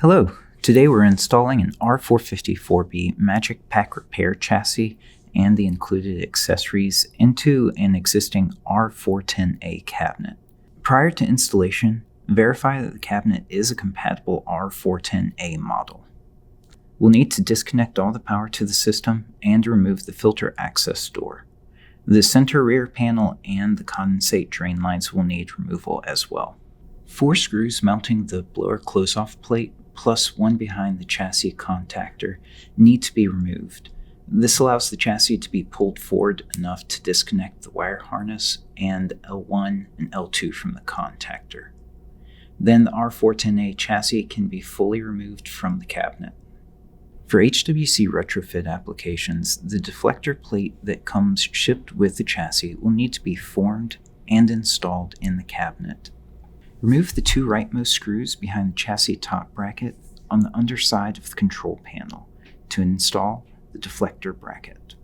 Hello, today we're installing an R-454B MagicPak repair chassis and the included accessories into an existing R-410A cabinet. Prior to installation, verify that the cabinet is a compatible R-410A model. We'll need to disconnect all the power to the system and remove the filter access door. The center rear panel and the condensate drain lines will need removal as well. 4 screws mounting the blower close-off plate plus one behind the chassis contactor need to be removed. This allows the chassis to be pulled forward enough to disconnect the wire harness and L1 and L2 from the contactor. Then the R-410A chassis can be fully removed from the cabinet. For HWC retrofit applications, the deflector plate that comes shipped with the chassis will need to be formed and installed in the cabinet. Remove the 2 rightmost screws behind the chassis top bracket on the underside of the control panel to install the deflector bracket.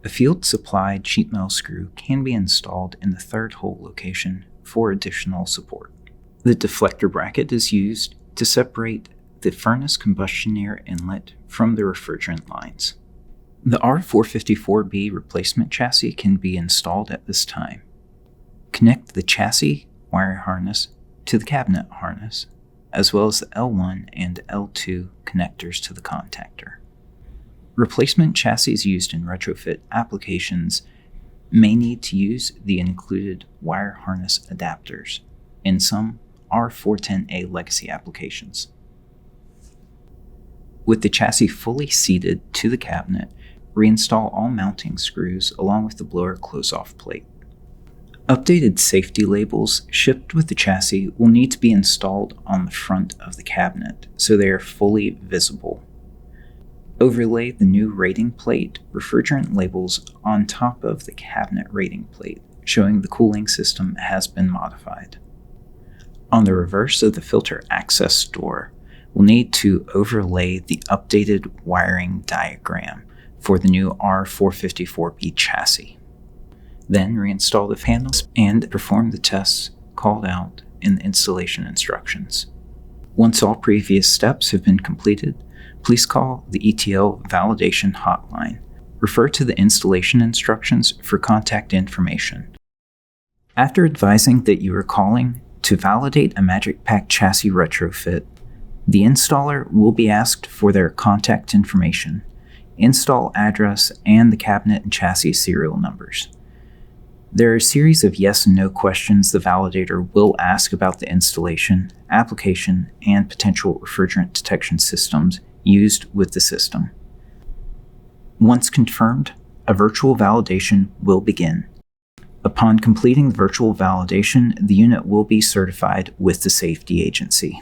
A field-supplied sheet metal screw can be installed in the 3rd hole location for additional support. The deflector bracket is used to separate the furnace combustion air inlet from the refrigerant lines. The R-454B replacement chassis can be installed at this time. Connect the chassis wire harness to the cabinet harness, as well as the L1 and L2 connectors to the contactor. Replacement chassis used in retrofit applications may need to use the included wire harness adapters in some R-410A legacy applications. With the chassis fully seated to the cabinet, reinstall all mounting screws along with the blower close-off plate. Updated safety labels shipped with the chassis will need to be installed on the front of the cabinet so they are fully visible. Overlay the new rating plate refrigerant labels on top of the cabinet rating plate, showing the cooling system has been modified. On the reverse of the filter access door, we'll need to overlay the updated wiring diagram for the new R-454B chassis. Then reinstall the panels and perform the tests called out in the installation instructions. Once all previous steps have been completed, please call the ETL validation hotline. Refer to the installation instructions for contact information. After advising that you are calling to validate a MagicPak chassis retrofit, the installer will be asked for their contact information, install address, and the cabinet and chassis serial numbers. There are a series of yes and no questions the validator will ask about the installation, application, and potential refrigerant detection systems used with the system. Once confirmed, a virtual validation will begin. Upon completing the virtual validation, the unit will be certified with the safety agency.